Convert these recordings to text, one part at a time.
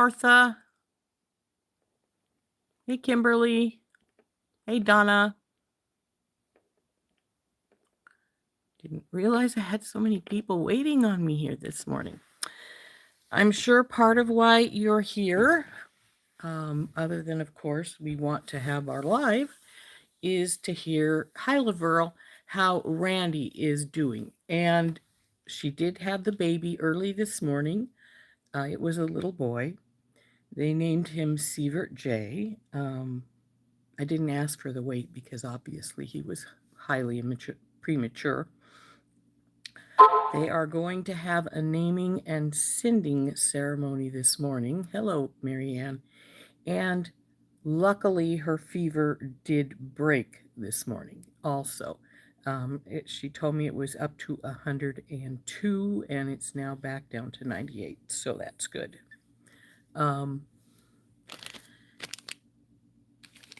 Martha. Hey, Kimberly. Hey, Donna. Didn't realize I had so many people waiting on me here this morning. I'm sure part of why you're here, other than, of course, we want to have our live, is to hear, hi, Laverl, how Randy is doing. And she did have the baby early this morning. It was a little boy. They named him Sievert J. I didn't ask for the weight because obviously he was highly premature. They are going to have a naming and sending ceremony this morning. Hello, Marianne. And luckily, her fever did break this morning also. She told me it was up to 102, and it's now back down to 98, so that's good.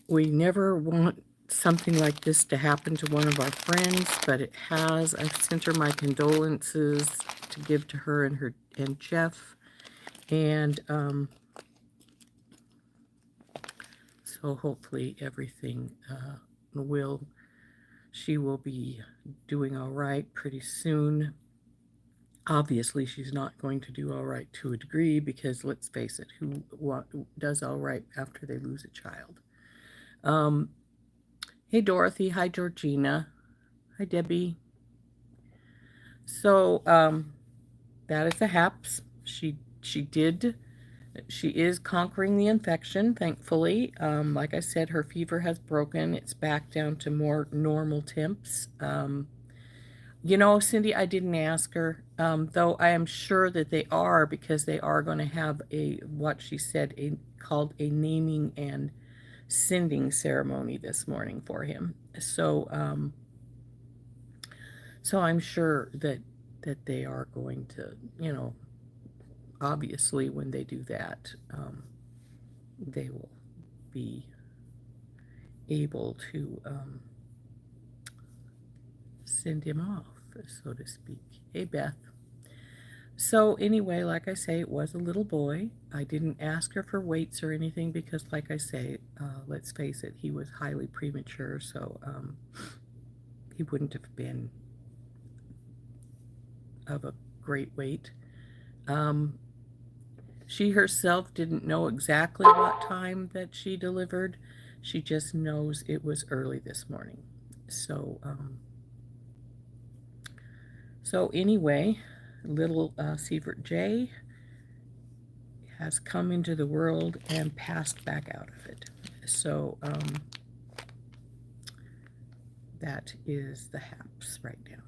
We never want something like this to happen to one of our friends, but it has. I've sent her my condolences to give to her and Jeff, and so hopefully everything she will be doing all right pretty soon. Obviously, she's not going to do all right to a degree because, let's face it, who does all right after they lose a child? Hey, Dorothy. Hi, Georgina. Hi, Debbie. So, that is the haps. She is conquering the infection, thankfully. Like I said, her fever has broken. It's back down to more normal temps. Cindy, I didn't ask her, though I am sure that they are, because they are going to have what she said, called a naming and sending ceremony this morning for him. So I'm sure that they are going to, obviously when they do that, they will be able to send him off, so to speak. Hey, Beth. So anyway, like I say, it was a little boy. I didn't ask her for weights or anything because, like I say, let's face it, he was highly premature, so he wouldn't have been of a great weight. She herself didn't know exactly what time that she delivered. She just knows it was early this morning. So anyway, little Sievert J has come into the world and passed back out of it. So that is the haps right now.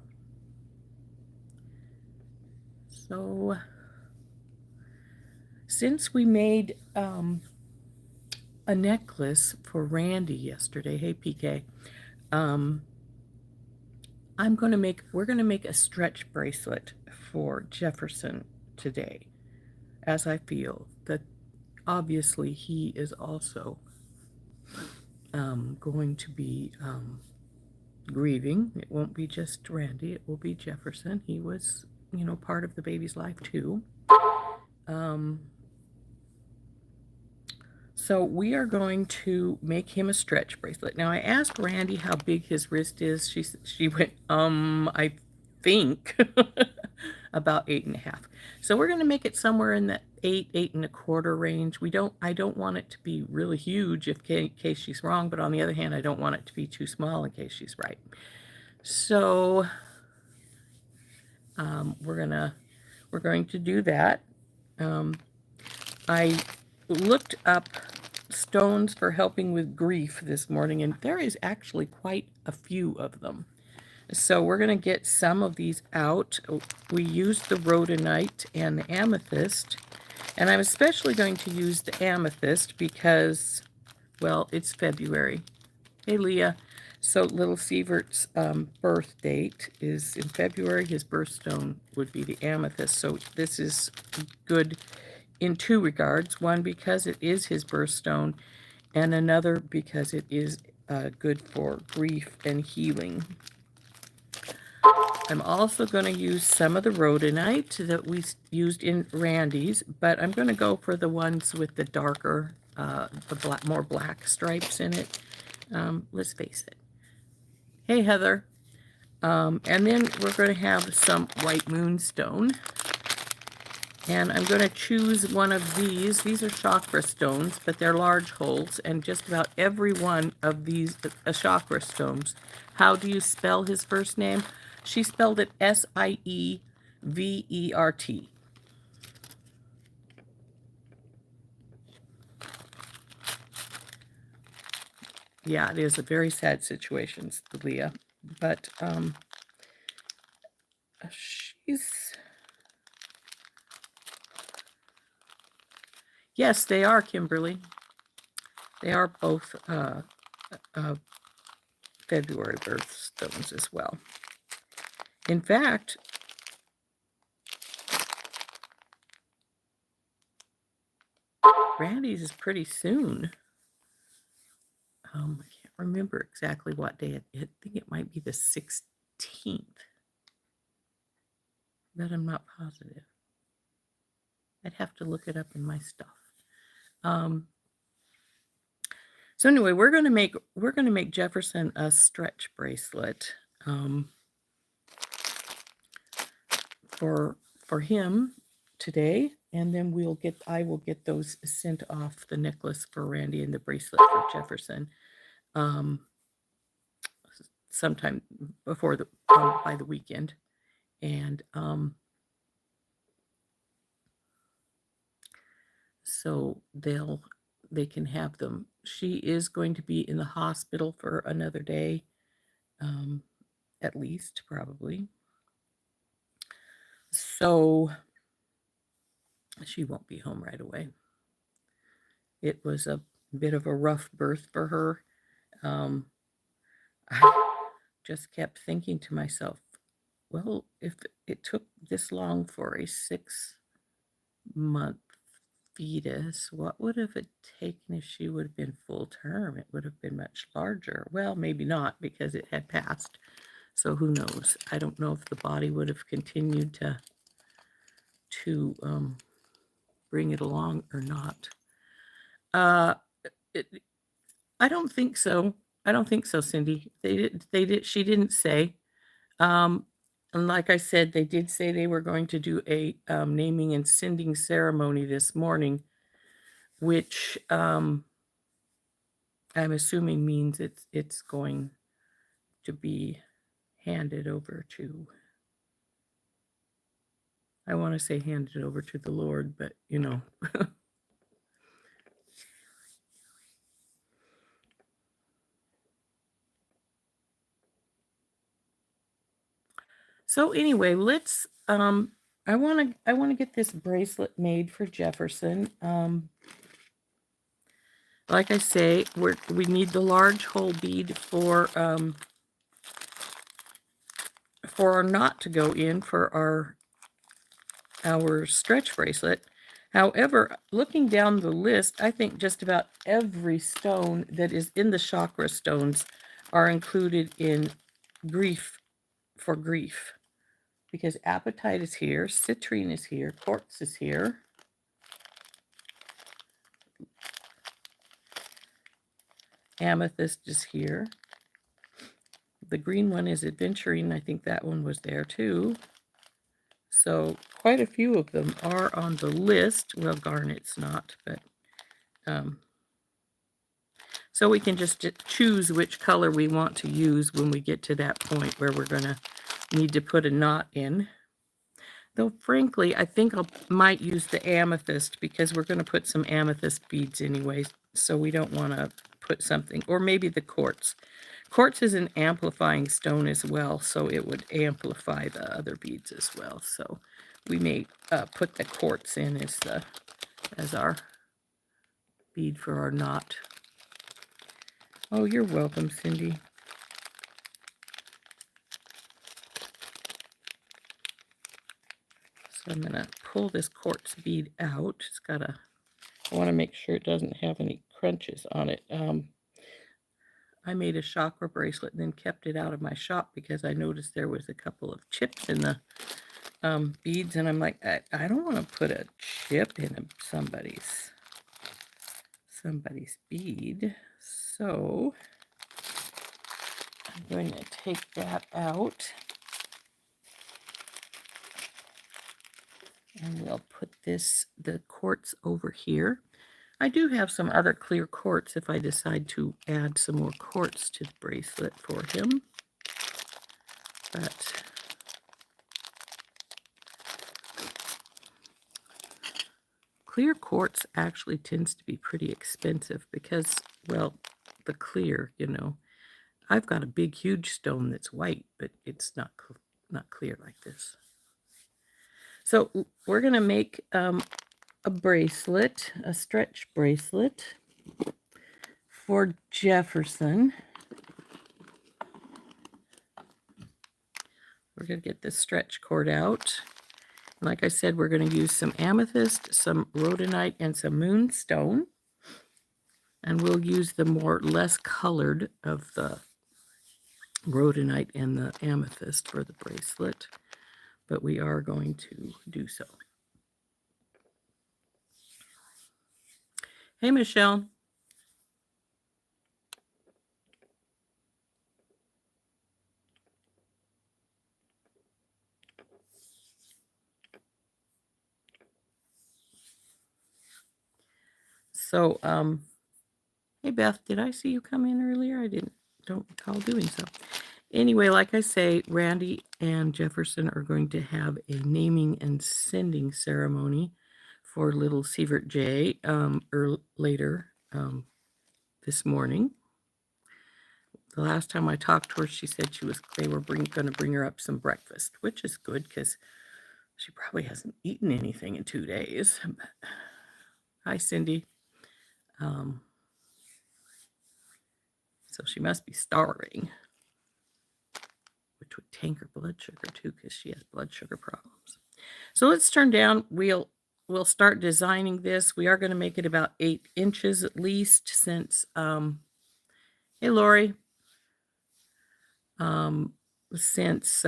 So since we made a necklace for Randy yesterday, hey PK, we're going to make a stretch bracelet for Jefferson today, as I feel that obviously he is also going to be grieving. It won't be just Randy, it will be Jefferson. He was, part of the baby's life too. So we are going to make him a stretch bracelet. Now, I asked Randy how big his wrist is. She went, I think about 8.5. So we're going to make it somewhere in the 8.25 range. I don't want it to be really huge in case she's wrong, but on the other hand, I don't want it to be too small in case she's right. So we're going to do that. I looked up stones for helping with grief this morning, and there is actually quite a few of them. So we're going to get some of these out. We used the rhodonite and the amethyst, and I'm especially going to use the amethyst because, well, it's February. Hey, Leah. So little Sievert's birth date is in February. His birthstone would be the amethyst. So this is good in two regards. One, because it is his birthstone, and another because it is good for grief and healing. I'm also going to use some of the rhodonite that we used in Randy's, but I'm going to go for the ones with the darker, more black stripes in it. Let's face it. Hey, Heather. And then we're going to have some white moonstone. And I'm going to choose one of these. These are chakra stones, but they're large holes. And just about every one of these chakra stones. How do you spell his first name? She spelled it Sievert. Yeah, it is a very sad situation, Leah. But she's... Yes, they are, Kimberly. They are both February birthstones as well. In fact, Randy's is pretty soon. I can't remember exactly what day I think it might be the 16th, but I'm not positive. I'd have to look it up in my stuff. So anyway, we're gonna make Jefferson a stretch bracelet for him today, and then I will get those sent off, the necklace for Randy and the bracelet for Jefferson, sometime before by the weekend, and so they can have them. She is going to be in the hospital for another day, at least, probably. So she won't be home right away. It was a bit of a rough birth for her. I just kept thinking to myself, well, if it took this long for a 6-month fetus, what would have it taken if she would have been full term? It would have been much larger. Well, maybe not, because it had passed. So who knows? I don't know if the body would have continued to bring it along or not. I don't think so. I don't think so, Cindy. She didn't say. And like I said, they did say they were going to do a naming and sending ceremony this morning, which I'm assuming means it's going to be handed over to, I want to say handed over to the Lord, but you know. So anyway, let's I want to get this bracelet made for Jefferson. Like I say, we need the large hole bead for our knot to go in for our stretch bracelet. However, looking down the list, I think just about every stone that is in the chakra stones are included in grief, because apatite is here, citrine is here, quartz is here. Amethyst is here. The green one is adventurine. I think that one was there too. So quite a few of them are on the list. Well, garnet's not, but so we can just choose which color we want to use when we get to that point where we're going to need to put a knot in. Though frankly, I think I might use the amethyst, because we're going to put some amethyst beads anyway, so we don't want to put something, or maybe the quartz. Quartz is an amplifying stone as well, so it would amplify the other beads as well. So we may put the quartz in as our bead for our knot. Oh, you're welcome, Cindy. So I'm going to pull this quartz bead out. I want to make sure it doesn't have any crunches on it. I made a chakra bracelet and then kept it out of my shop because I noticed there was a couple of chips in the beads, and I'm like, I don't want to put a chip in somebody's bead. So I'm going to take that out. And we'll put the quartz over here. I do have some other clear quartz if I decide to add some more quartz to the bracelet for him. But clear quartz actually tends to be pretty expensive because, well, the clear, I've got a big, huge stone that's white, but it's not clear like this. So we're going to make a bracelet, a stretch bracelet for Jefferson. We're going to get this stretch cord out. Like I said, we're going to use some amethyst, some rhodonite, and some moonstone. And we'll use the less colored of the rhodonite and the amethyst for the bracelet. But we are going to do so. Hey, Michelle. So, hey, Beth, did I see you come in earlier? I don't recall doing so. Anyway, like I say, Randy and Jefferson are going to have a naming and sending ceremony for little Sievert J later this morning. The last time I talked to her, she said they were going to bring her up some breakfast, which is good because she probably hasn't eaten anything in 2 days. Hi, Cindy. So she must be starving, which would tank her blood sugar too because she has blood sugar problems. So let's turn down. We'll start designing this. We are going to make it about 8 inches at least since, hey, Lori, since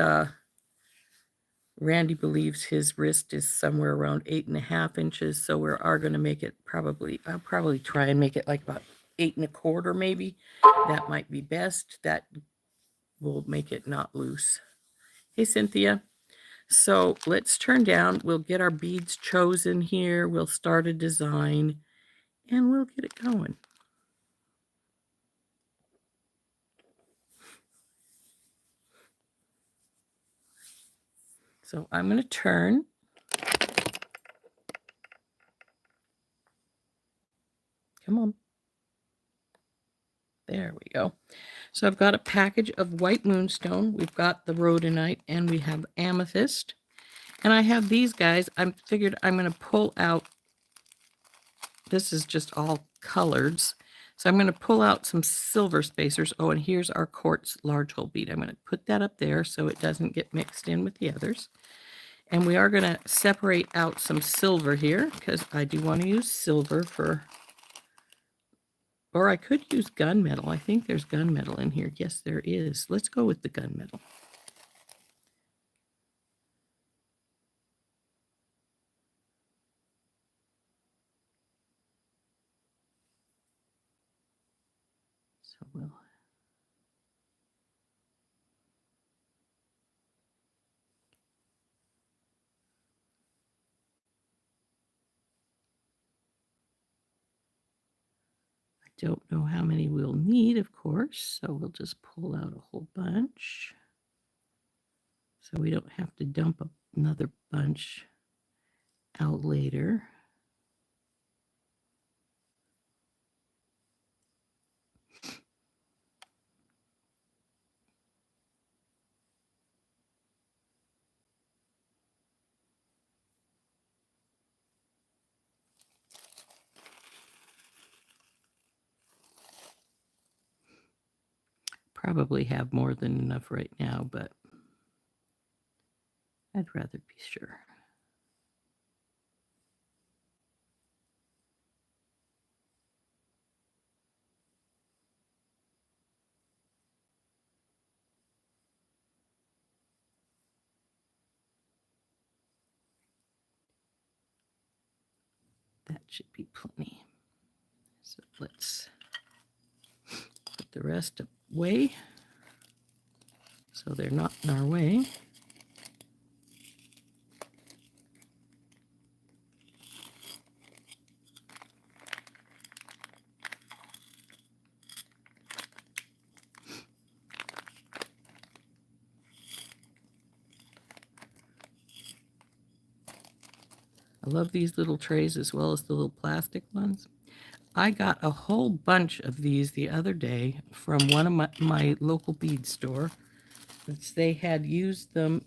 Randy believes his wrist is somewhere around 8.5 inches. So we are going to make it I'll probably try and make it like about 8.25 maybe. That might be best. That will make it not loose. Hey, Cynthia. So let's turn down. We'll get our beads chosen here. We'll start a design and we'll get it going. So I'm going to turn. Come on. There we go. So I've got a package of white moonstone. We've got the rhodonite and we have amethyst. And I have these guys. I figured I'm going to pull out. This is just all coloreds. So I'm going to pull out some silver spacers. Oh, and here's our quartz large hole bead. I'm going to put that up there so it doesn't get mixed in with the others. And we are going to separate out some silver here because I do want to use silver for, or I could use gunmetal. I think there's gunmetal in here. Yes, there is. Let's go with the gunmetal. So we'll don't know how many we'll need, of course, so we'll just pull out a whole bunch so we don't have to dump another bunch out later. Probably have more than enough right now, but I'd rather be sure. should be plenty. So let's put the rest away so they're not in our way. I love these little trays as well as the little plastic ones. I got a whole bunch of these the other day from one of my local bead store. They had used them,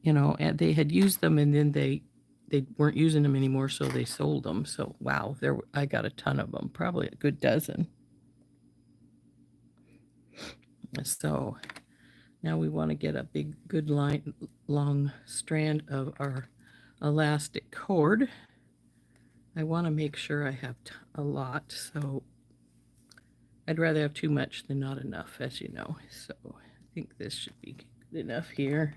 you know, and they had used them and then they weren't using them anymore, so they sold them. So wow, I got a ton of them, probably a good dozen. So now we want to get a big, good long strand of our elastic cord. I want to make sure I have a lot, so I'd rather have too much than not enough, as you know. So I think this should be good enough here.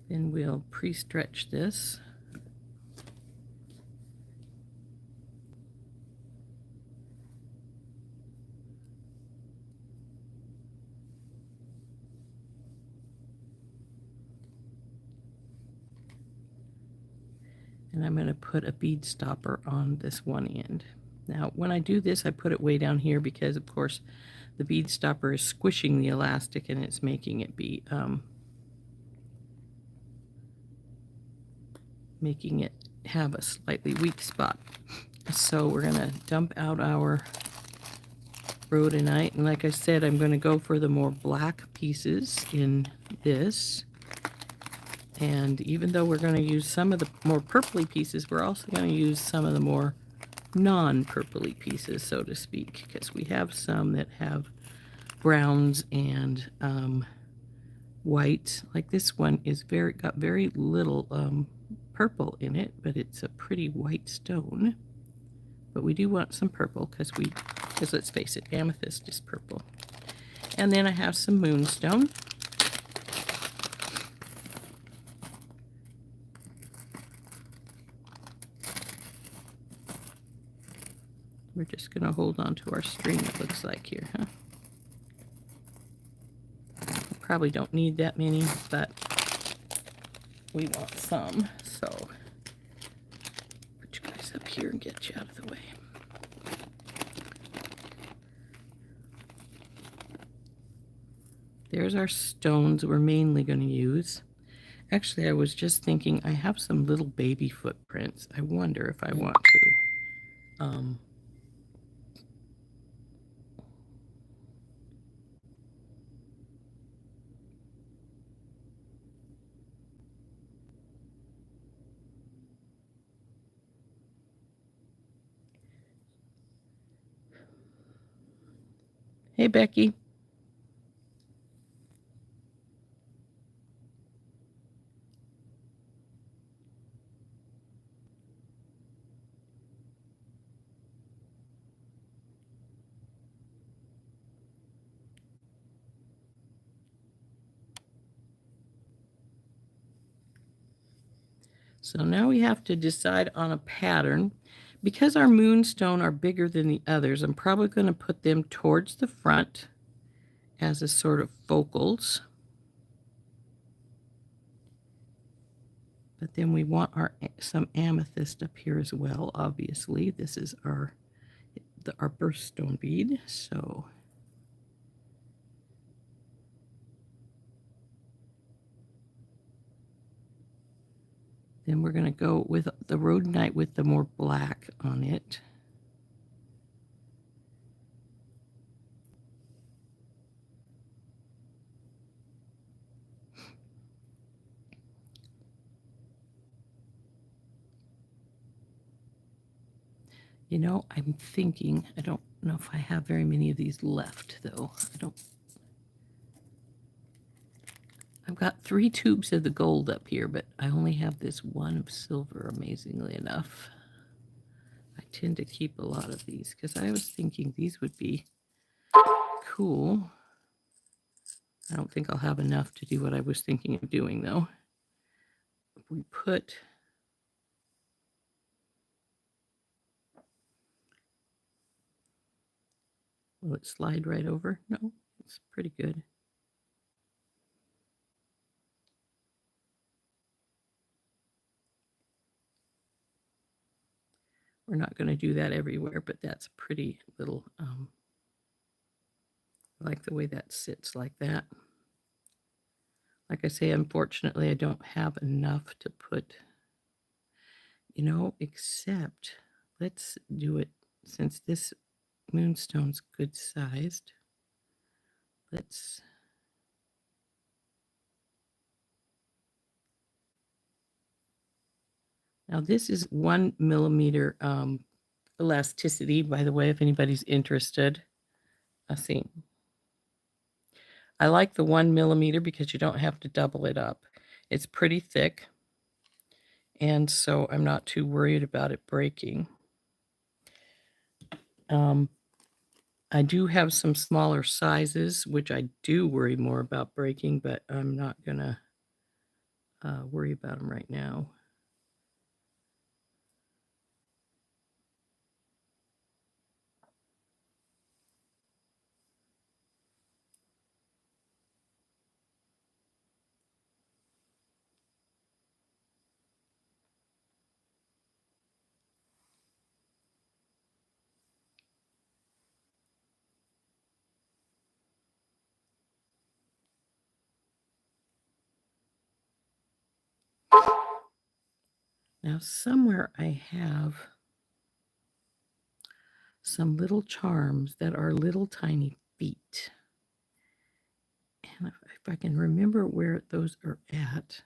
Then we'll pre-stretch this. And I'm going to put a bead stopper on this one end. Now, when I do this, I put it way down here because, of course, the bead stopper is squishing the elastic and it's making it be, making it have a slightly weak spot. So we're going to dump out our rhodonite. And like I said, I'm going to go for the more black pieces in this. And even though we're going to use some of the more purpley pieces, we're also going to use some of the more non-purpley pieces, so to speak, because we have some that have browns and white. Like this one is got very little purple in it, but it's a pretty white stone. But we do want some purple because let's face it, amethyst is purple. And then I have some moonstone. We're just going to hold on to our string, it looks like here, huh? We probably don't need that many, but we want some. So put you guys up here and get you out of the way. There's our stones we're mainly going to use. Actually, I was just thinking I have some little baby footprints. I wonder if I want to Hey, Becky. So now we have to decide on a pattern. Because our moonstone are bigger than the others, I'm probably going to put them towards the front as a sort of focals. But then we want some amethyst up here as well, obviously. This is our birthstone bead, so then we're going to go with the rhodonite with the more black on it. You know, I'm thinking, I don't know if I have very many of these left, though. I I've got 3 tubes of the gold up here, but I only have this one of silver, amazingly enough. I tend to keep a lot of these because I was thinking these would be cool. I don't think I'll have enough to do what I was thinking of doing, though. If we put... Will it slide right over? No, it's pretty good. We're not going to do that everywhere, but that's pretty little. I like the way that sits like that. Like I say, unfortunately, I don't have enough to put, except let's do it since this moonstone's good sized. Let's... Now this is 1 millimeter elasticity, by the way, if anybody's interested. I see. I like the 1 millimeter because you don't have to double it up. It's pretty thick, and so I'm not too worried about it breaking. I do have some smaller sizes, which I do worry more about breaking, but I'm not going to worry about them right now. Now, somewhere I have some little charms that are little tiny feet. And if I can remember where those are at,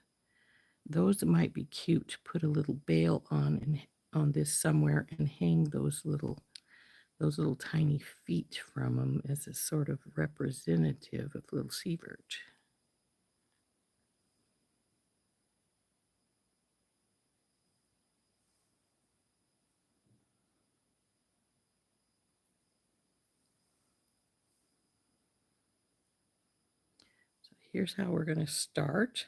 those might be cute to put a little bail on this somewhere and hang those little tiny feet from them as a sort of representative of little seabird. So here's how we're going to start.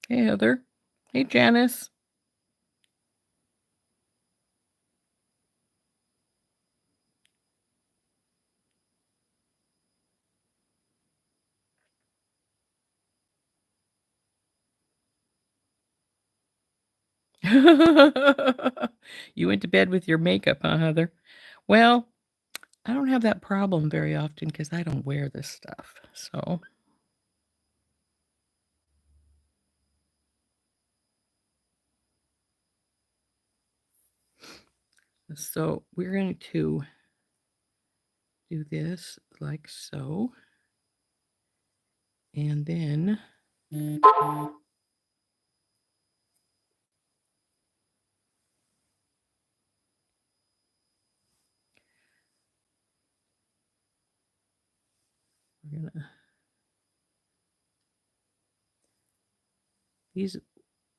Hey, Heather. Hey, Janice. You went to bed with your makeup, huh, Heather? Well, I don't have that problem very often because I don't wear this stuff. So we're going to do this like so. And then we're going to... These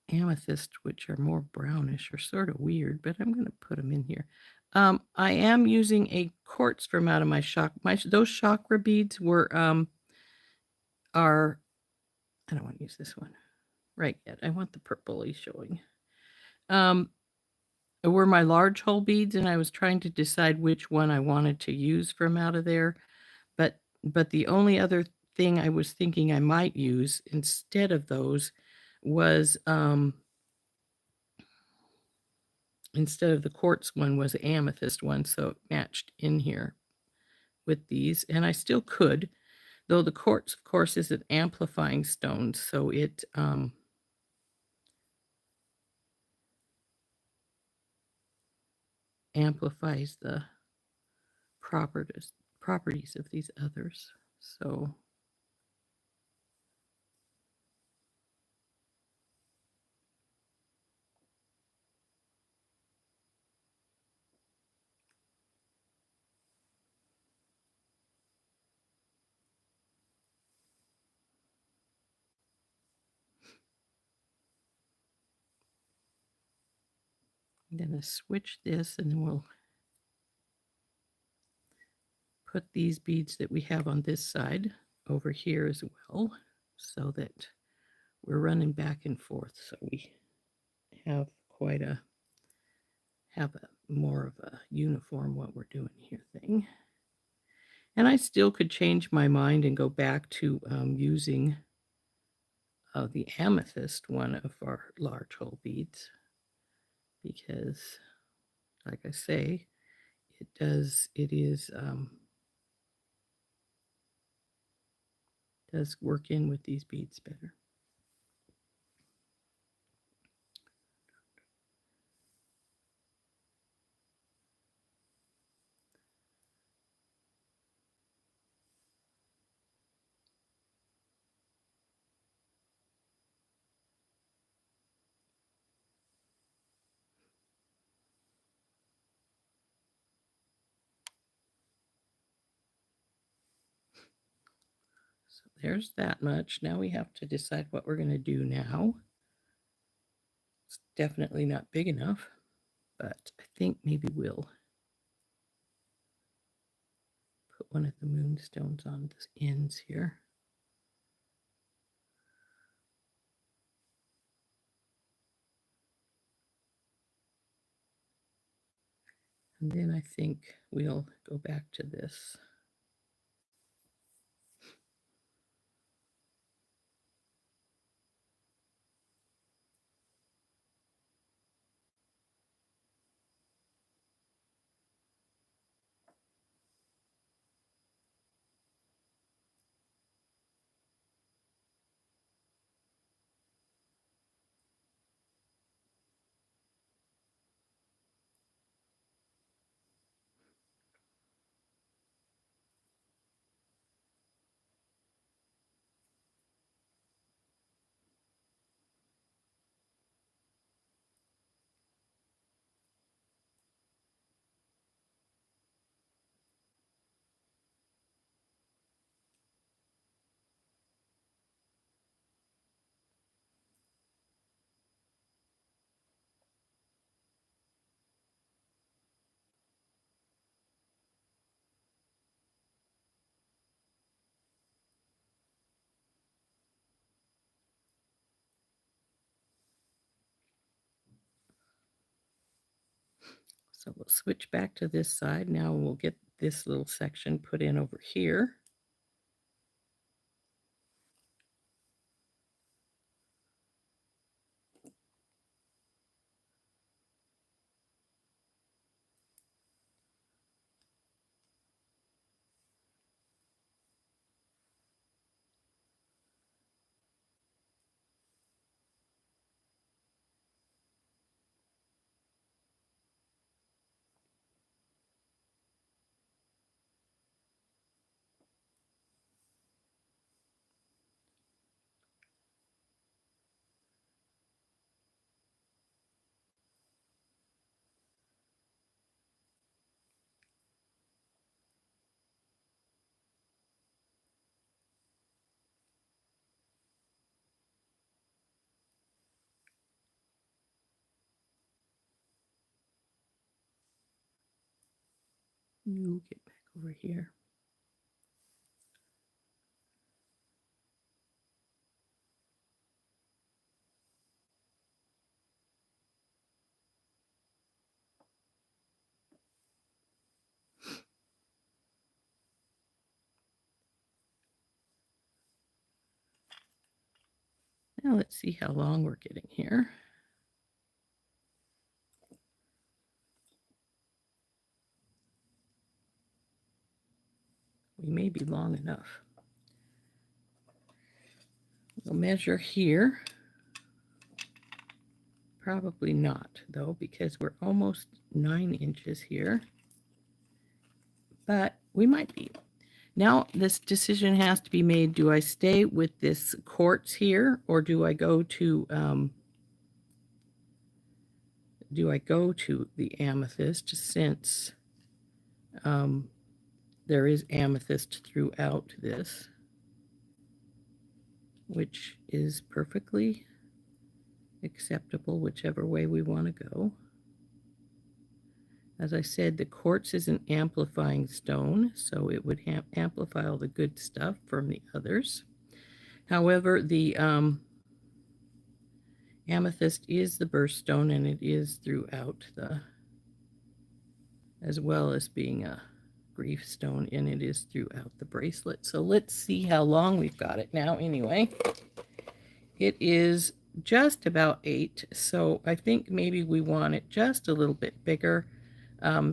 amethyst, which are more brownish, are sort of weird, but I'm going to put them in here. I am using a quartz from out of my those chakra beads were are... I don't want to use this one right yet. I want the purpley showing. Were my large hole beads, and I was trying to decide which one I wanted to use from out of there. But the only other thing I was thinking I might use instead of those was instead of the quartz one was the amethyst one, so it matched in here with these, and I still could, though the quartz, of course, is an amplifying stone, so it amplifies the properties of these others. So I'm going to switch this, and then we'll put these beads that we have on this side over here as well, so that we're running back and forth, so we have more of a uniform what we're doing here thing. And I still could change my mind and go back to using the amethyst, one of our large hole beads, because, like I say, it does work in with these beads better. So there's that much. Now we have to decide what we're going to do now. It's definitely not big enough, but I think maybe we'll put one of the moonstones on the ends here. And then I think we'll go back to this. So we'll switch back to this side. Now we'll get this little section put in over here. You get back over here. Now let's see how long we're getting here. We may be long enough. We'll measure here. Probably not, though, because we're almost 9 inches here. But we might be. Now this decision has to be made. Do I stay with this quartz here, or do I go to the amethyst, since there is amethyst throughout this, which is perfectly acceptable whichever way we want to go. As I said, the quartz is an amplifying stone, so it would amplify all the good stuff from the others. However, the amethyst is the birthstone, and it is throughout the, as well as being a grief stone, and it is throughout the bracelet. So let's see how long we've got it now anyway. It is just about 8, so I think maybe we want it just a little bit bigger,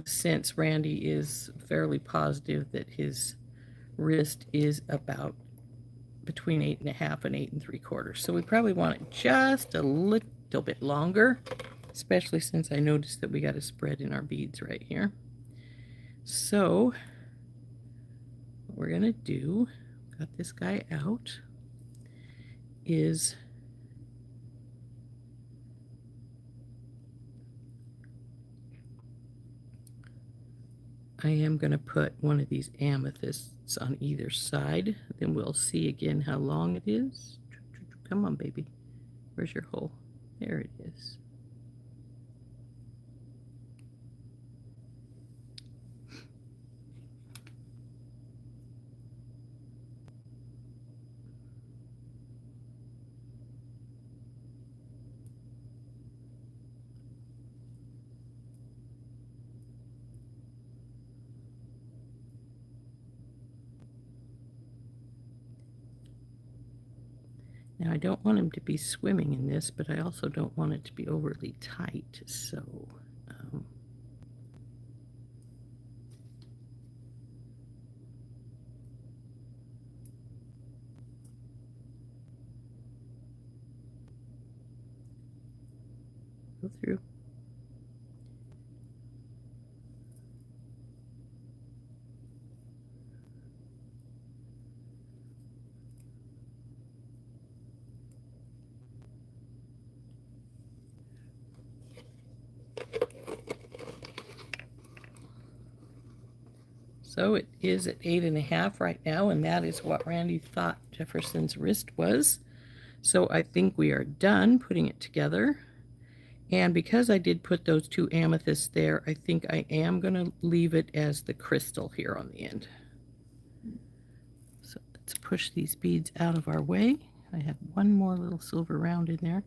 since Randy is fairly positive that his wrist is about between 8.5 and 8 3/4. So we probably want it just a little bit longer, especially since I noticed that we got a spread in our beads right here. So what we're gonna do, got this guy out, is I am going to put one of these amethysts on either side. Then we'll see again how long it is. Come on, baby. Where's your hole? There it is. Now I don't want him to be swimming in this, but I also don't want it to be overly tight. So go through. So it is at 8.5 right now, and that is what Randy thought Jefferson's wrist was. So I think we are done putting it together. And because I did put those 2 amethysts there, I think I am going to leave it as the crystal here on the end. So let's push these beads out of our way. I have one more little silver round in there.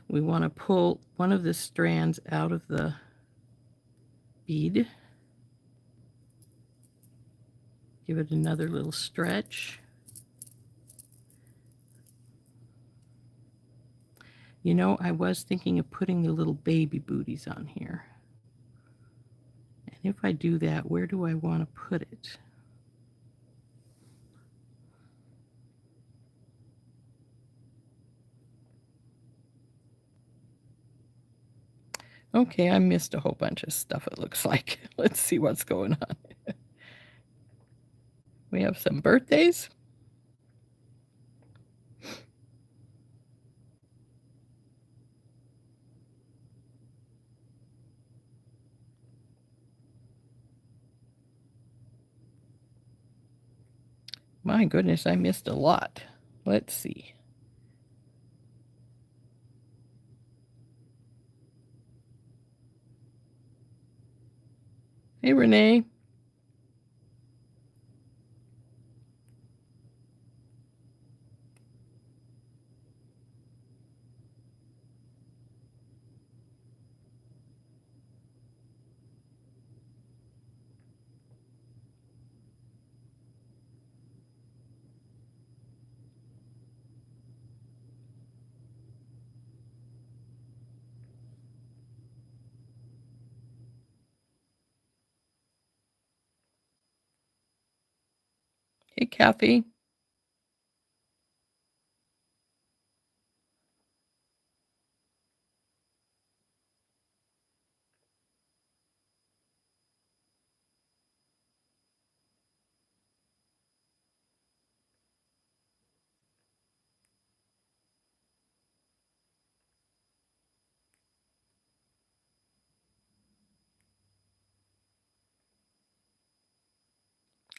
We want to pull one of the strands out of the bead. Give it another little stretch. You know, I was thinking of putting the little baby booties on here. And if I do that, where do I want to put it? Okay, I missed a whole bunch of stuff, it looks like. Let's see what's going on. We have some birthdays. My goodness, I missed a lot. Let's see. Hey, Renee. Hey, Kathy.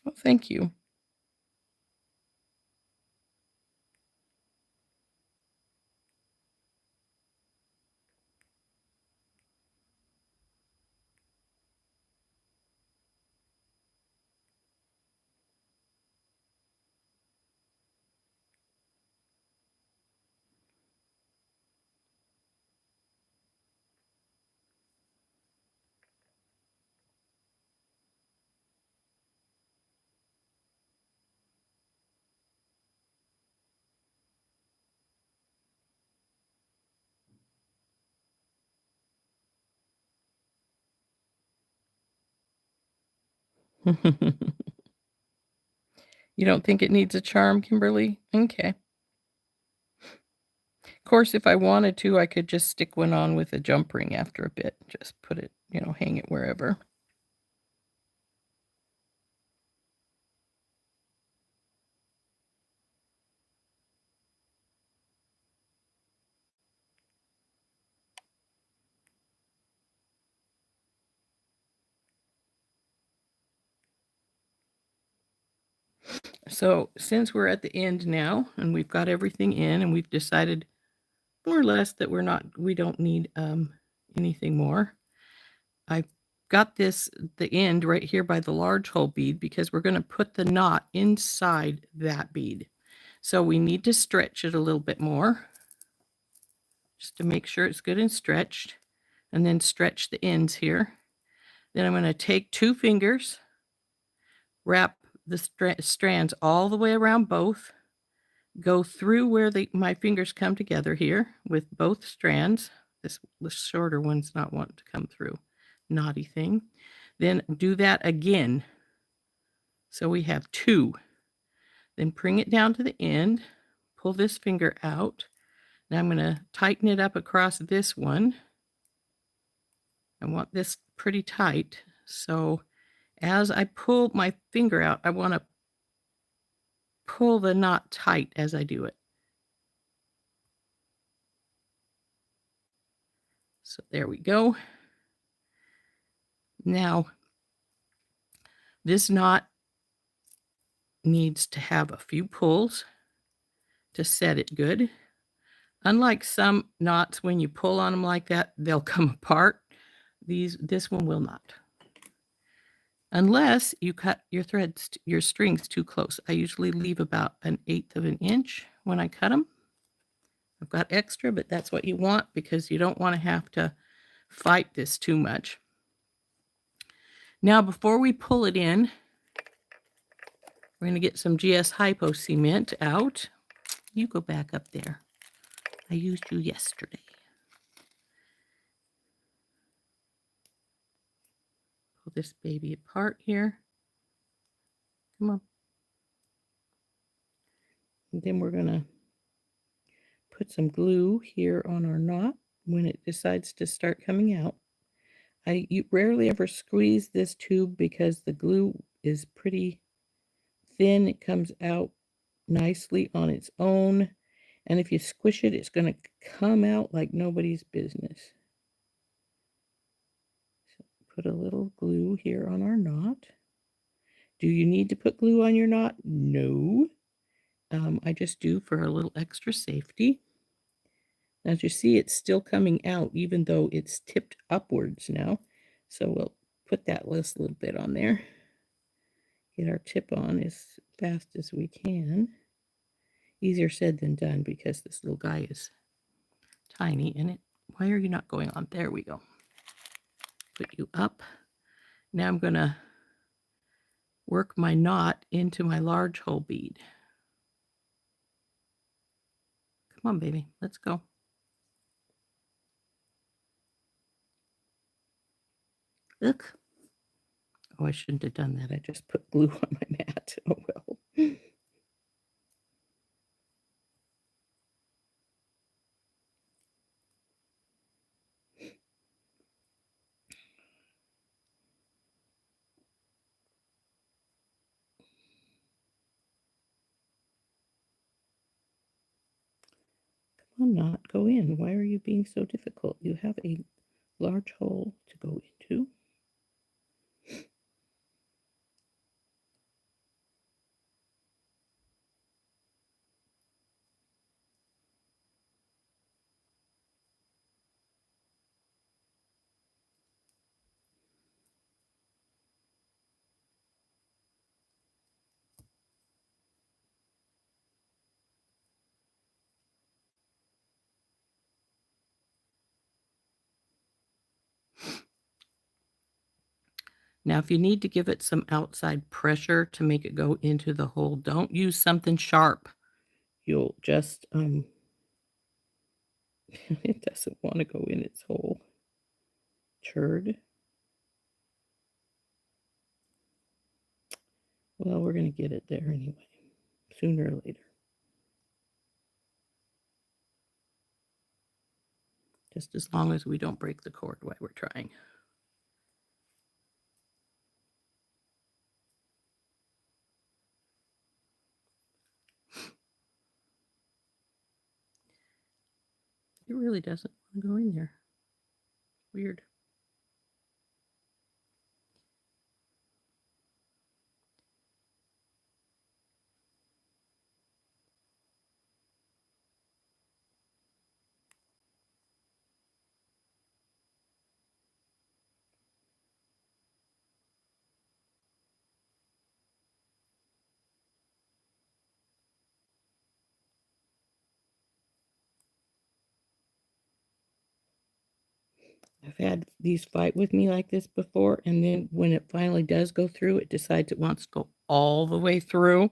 Well, thank you. You don't think it needs a charm, Kimberly? Okay. Of course, if I wanted to, I could just stick one on with a jump ring after a bit. Just put it, hang it wherever. So since we're at the end now and we've got everything in and we've decided more or less that we don't need anything more. I've got the end right here by the large hole bead because we're going to put the knot inside that bead. So we need to stretch it a little bit more just to make sure it's good and stretched, and then stretch the ends here. Then I'm going to take 2 fingers, wrap the strands all the way around both, go through where my fingers come together here with both strands. The shorter one's not wanting to come through. Naughty thing. Then do that again. So we have 2. Then bring it down to the end, pull this finger out. Now I'm going to tighten it up across this one. I want this pretty tight. So as I pull my finger out, I want to pull the knot tight as I do it. So there we go. Now, this knot needs to have a few pulls to set it good. Unlike some knots, when you pull on them like that, they'll come apart. This one will not. Unless you cut your strings too close. I usually leave about 1/8 of an inch when I cut them. I've got extra, but that's what you want because you don't want to have to fight this too much. Now, before we pull it in, we're going to get some GS Hypo cement out. You go back up there. I used you yesterday. Pull this baby apart here. Come on. And then we're going to put some glue here on our knot when it decides to start coming out. You rarely ever squeeze this tube because the glue is pretty thin. It comes out nicely on its own. And if you squish it, it's going to come out like nobody's business. So put a little glue here on our knot. Do you need to put glue on your knot? No. I just do for a little extra safety. As you see, it's still coming out even though it's tipped upwards now. So we'll put that last little bit on there. Get our tip on as fast as we can. Easier said than done because this little guy is tiny in it. Why are you not going on? There we go. Put you up. Now I'm going to work my knot into my large hole bead. Come on, baby. Let's go. Look. Oh, I shouldn't have done that. I just put glue on my mat. Oh, well. Come on, knot. Go in. Why are you being so difficult? You have a large hole to go into. Now, if you need to give it some outside pressure to make it go into the hole, don't use something sharp. You'll just, it doesn't want to go in its hole. Turd. Well, we're going to get it there anyway, sooner or later. Just as long as we don't break the cord while we're trying. It really doesn't want to go in there. Weird. I've had these fight with me like this before, and then when it finally does go through, it decides it wants to go all the way through.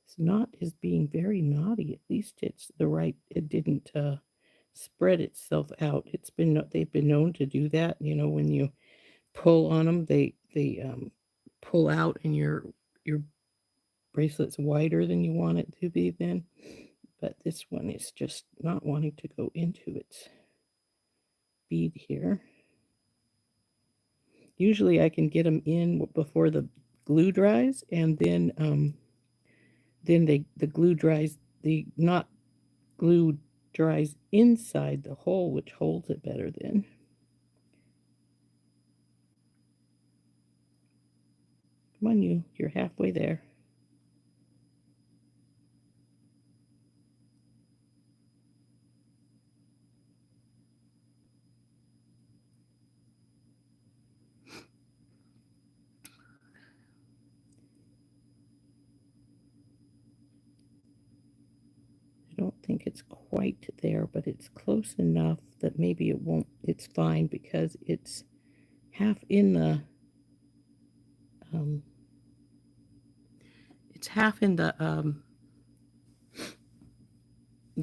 This knot is being very knotty. At least it's the right, it didn't spread itself out. They've been known to do that. You know, when you pull on them, they pull out, and your bracelet's wider than you want it to be then. But this one is just not wanting to go into its bead here. Usually I can get them in before the glue dries, and then the glue dries, the knot glue dries inside the hole, which holds it better then. Come on, you're halfway there. I don't think it's quite there, but it's close enough that maybe it won't, it's fine because it's half in the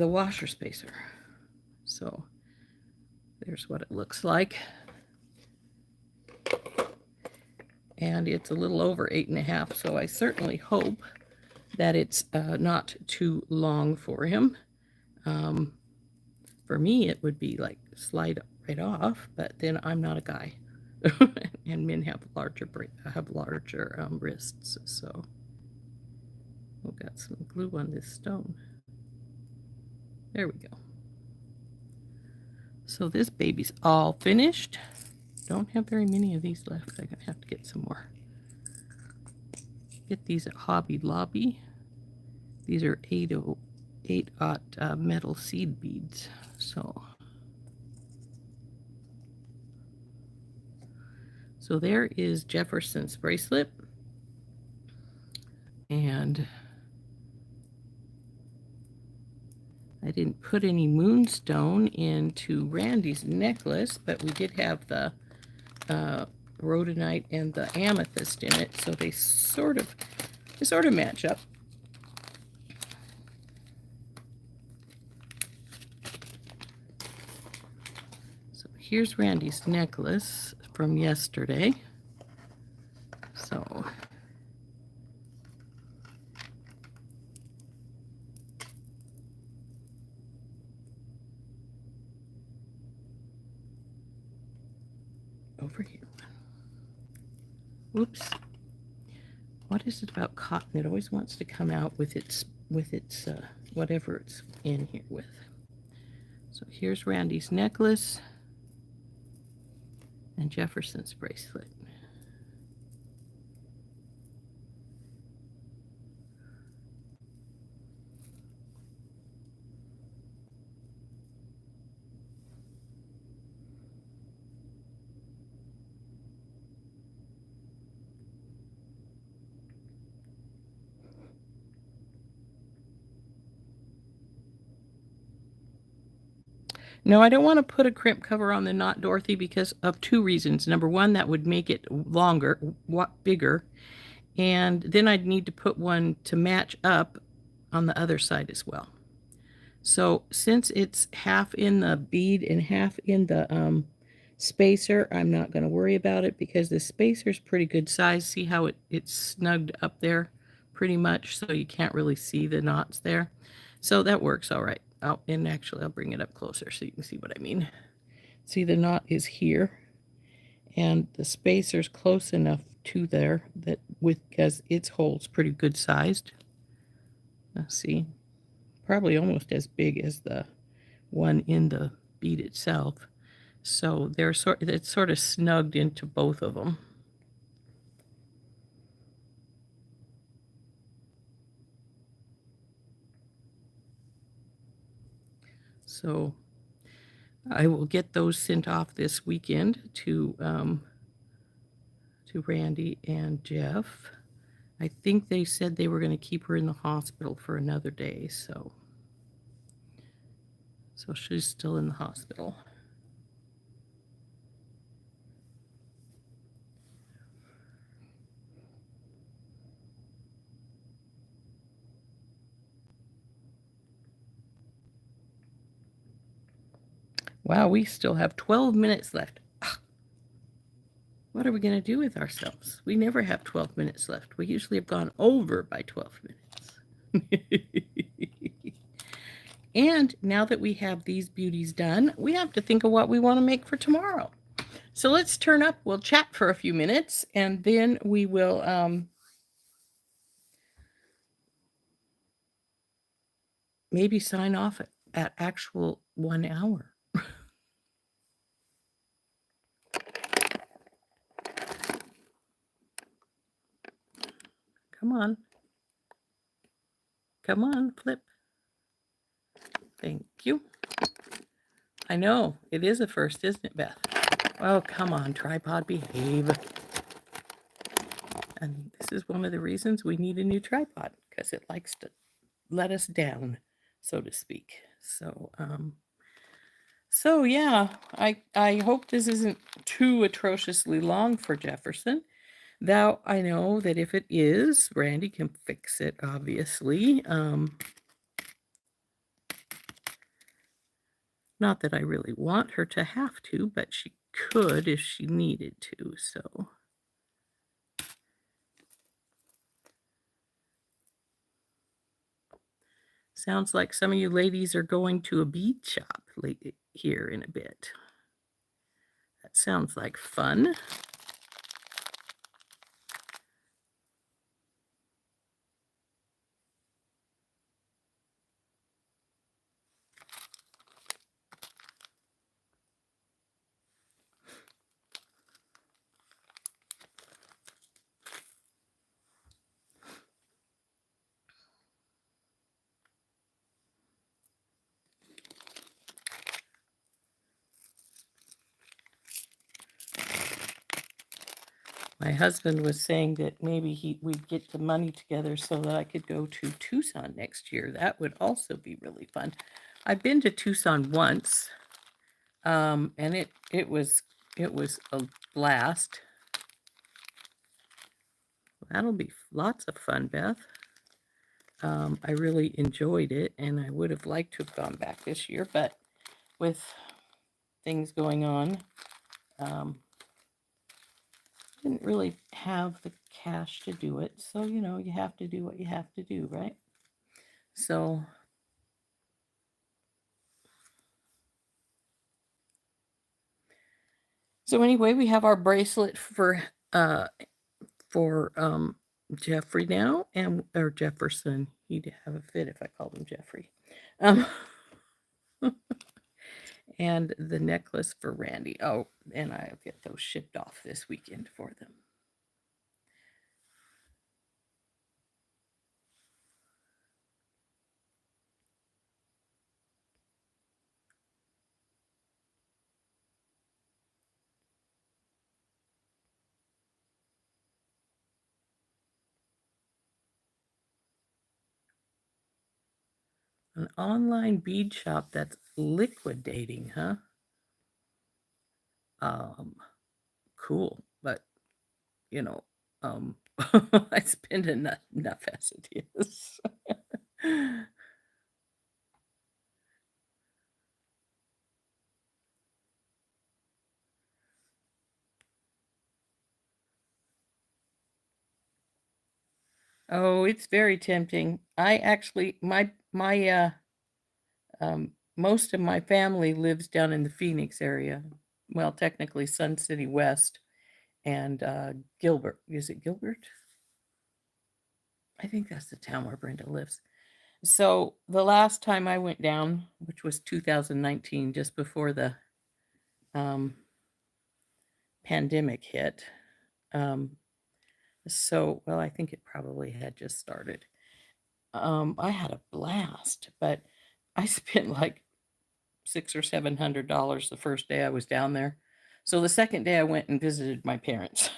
washer spacer. So there's what it looks like. And it's a little over 8.5, so I certainly hope that it's not too long for him. For me, it would be like slide right off, but then I'm not a guy, and men have larger wrists. So we've got some glue on this stone. There we go. So this baby's all finished. Don't have very many of these left. I'm gonna have to get some more. Get these at Hobby Lobby. These are 8/8 metal seed beads. So there is Jefferson's bracelet. And I didn't put any moonstone into Randy's necklace, but we did have the rhodonite and the amethyst in it, so they sort of match up. here's Randy's necklace from yesterday. So over here. Oops. What is it about cotton? It always wants to come out with its whatever it's in here with. So here's Randy's necklace and Jefferson's bracelet. No, I don't want to put a crimp cover on the knot, Dorothy, because of two reasons. Number one, that would make it longer, bigger, and then I'd need to put one to match up on the other side as well. So since it's half in the bead and half in the spacer, I'm not going to worry about it because the spacer's pretty good size. See how it's snugged up there pretty much, so you can't really see the knots there. So that works all right. And actually, I'll bring it up closer so you can see what I mean. See, the knot is here, and the spacer's close enough to there that because its hole's pretty good sized. Let's see, probably almost as big as the one in the bead itself. So it's sort of snugged into both of them. So I will get those sent off this weekend to Randy and Jeff. I think they said they were going to keep her in the hospital for another day, so she's still in the hospital. Wow, we still have 12 minutes left. What are we going to do with ourselves? We never have 12 minutes left. We usually have gone over by 12 minutes. And now that we have these beauties done, we have to think of what we want to make for tomorrow. So let's turn up. We'll chat for a few minutes, and then we will maybe sign off at actual 1 hour. Come on. Come on, flip. Thank you. I know, it is a first, isn't it, Beth? Oh, come on, tripod, behave. And this is one of the reasons we need a new tripod, because it likes to let us down, so to speak. So yeah, I hope this isn't too atrociously long for Jefferson. Though I know that if it is, Randy can fix it, obviously. Not that I really want her to have to, but she could if she needed to, so. Sounds like some of you ladies are going to a bead shop here in a bit. That sounds like fun. My husband was saying that maybe we'd get the money together so that I could go to Tucson next year. That would also be really fun. I've been to Tucson once, and it was a blast. That'll be lots of fun, Beth. I really enjoyed it, and I would have liked to have gone back this year, but with things going on. Didn't really have the cash to do it, so you know, you have to do what you have to do, right? So anyway, we have our bracelet for Jeffrey now, and or Jefferson. He'd have a fit if I called him Jeffrey. And the necklace for Randy. Oh, and I'll get those shipped off this weekend for them. An online bead shop that's liquidating, huh? Cool, but you know, I spend enough as it is. Oh, it's very tempting. I actually, most of my family lives down in the Phoenix area. Well, technically Sun City West and Gilbert. Is it Gilbert? I think that's the town where Brenda lives. So the last time I went down, which was 2019, just before the pandemic hit. Well, I think it probably had just started. I had a blast, but I spent like $600 or $700 the first day I was down there. So the second day I went and visited my parents.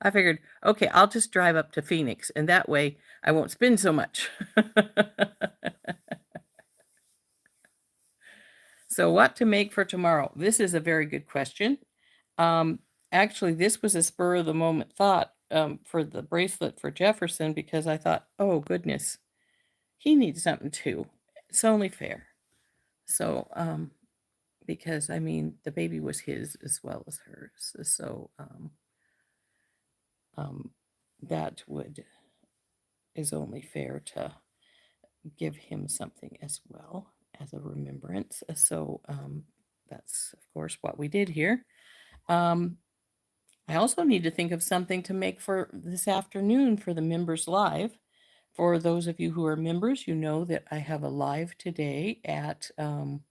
I figured, okay, I'll just drive up to Phoenix, and that way I won't spend so much. So what to make for tomorrow? This is a very good question. Actually, this was a spur of the moment thought for the bracelet for Jefferson, because I thought, oh goodness, he needs something too. It's only fair. So, because I mean, the baby was his as well as hers. So, that is only fair to give him something as well as a remembrance. So, that's of course what we did here. I also need to think of something to make for this afternoon for the members live. For those of you who are members, you know that I have a live today at 1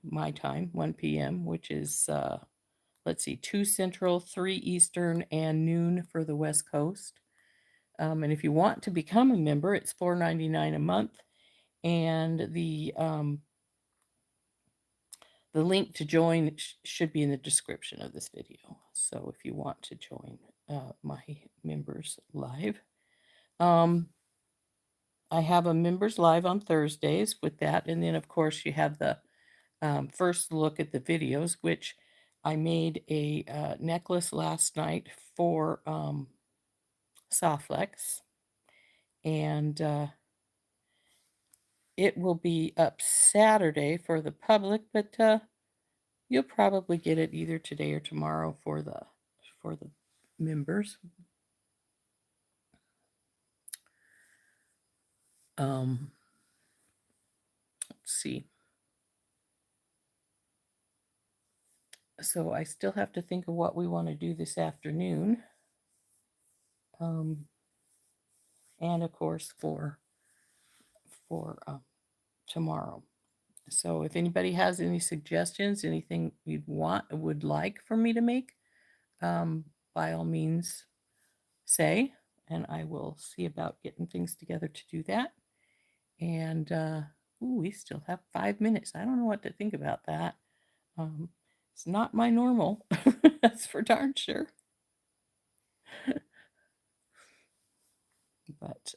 my time, 1 p.m., which is let's see, 2 Central, 3 Eastern, and noon for the West Coast. And if you want to become a member, it's $4.99 a month, and the link to join should be in the description of this video. So if you want to join my members live, I have a members live on Thursdays with that, and then of course you have the first look at the videos, which I made a necklace last night for Soflex, and it will be up Saturday for the public, but you'll probably get it either today or tomorrow for the members. Let's see. So I still have to think of what we want to do this afternoon. And of course for tomorrow. So if anybody has any suggestions, anything would like for me to make, by all means say, and I will see about getting things together to do that. And we still have 5 minutes. I don't know what to think about that. It's not my normal, that's for darn sure. But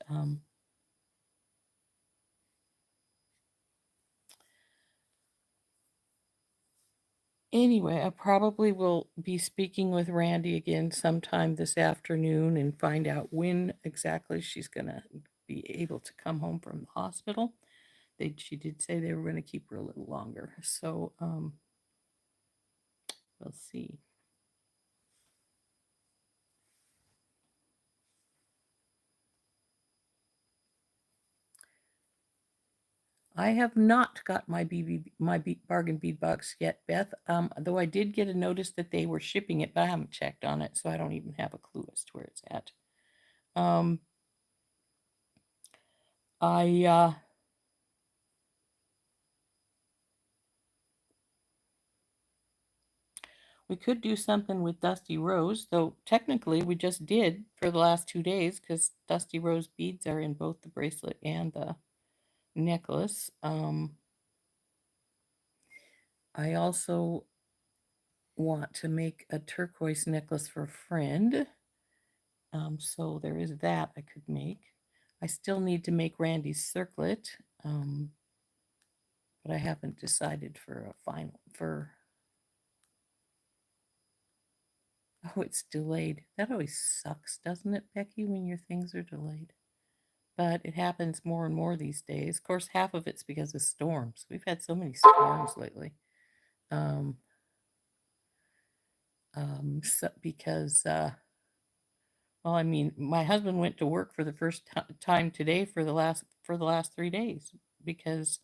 anyway, I probably will be speaking with Randy again sometime this afternoon and find out when exactly she's going to be able to come home from the hospital. she did say they were going to keep her a little longer. So we'll see. I have not got my bargain bead box yet, Beth. Though I did get a notice that they were shipping it, but I haven't checked on it, so I don't even have a clue as to where it's at. We could do something with Dusty Rose, though technically we just did for the last 2 days because Dusty Rose beads are in both the bracelet and the necklace. I also want to make a turquoise necklace for a friend. So there is that I could make. I still need to make Randy's circlet, but I haven't decided for a final for. Oh, it's delayed. That always sucks, doesn't it, Becky, when your things are delayed? But it happens more and more these days. Of course, half of it's because of storms. We've had so many storms lately. Because well, I mean, my husband went to work for the first time today for the last 3 days because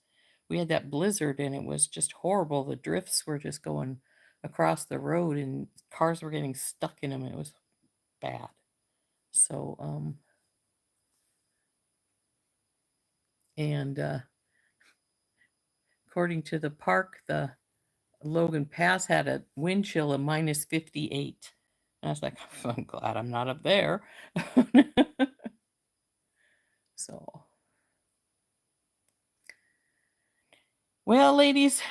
we had that blizzard and it was just horrible. The drifts were just going across the road and cars were getting stuck in them. It was bad. So and according to the park, the Logan Pass had a wind chill of minus 58. And I was like, I'm glad I'm not up there. So, well, ladies,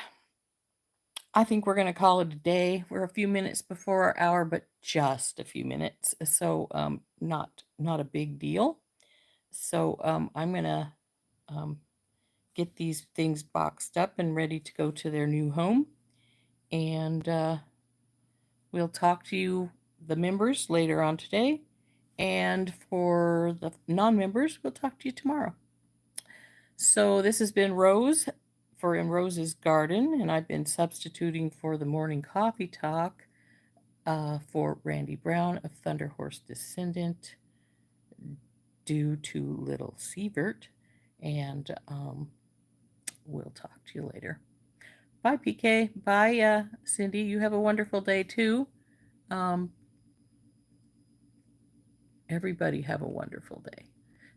I think we're going to call it a day. We're a few minutes before our hour, but just a few minutes. So, not a big deal. So, I'm going to get these things boxed up and ready to go to their new home. And we'll talk to you, the members, later on today. And for the non-members, we'll talk to you tomorrow. So this has been Rose for In Rose's Garden, and I've been substituting for the morning coffee talk for Randy Brown of Thunder Horse Descendant due to Little Sievert. And we'll talk to you later. Bye, PK. Bye, Cindy. You have a wonderful day, too. Everybody have a wonderful day.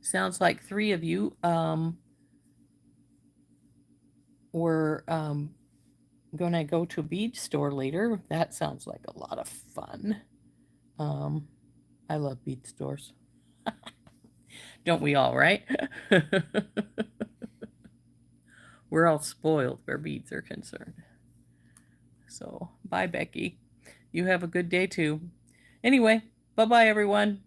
Sounds like 3 of you were going to go to a bead store later. That sounds like a lot of fun. I love bead stores. Don't we all, right? We're all spoiled where beads are concerned. So, bye, Becky. You have a good day, too. Anyway, bye-bye, everyone.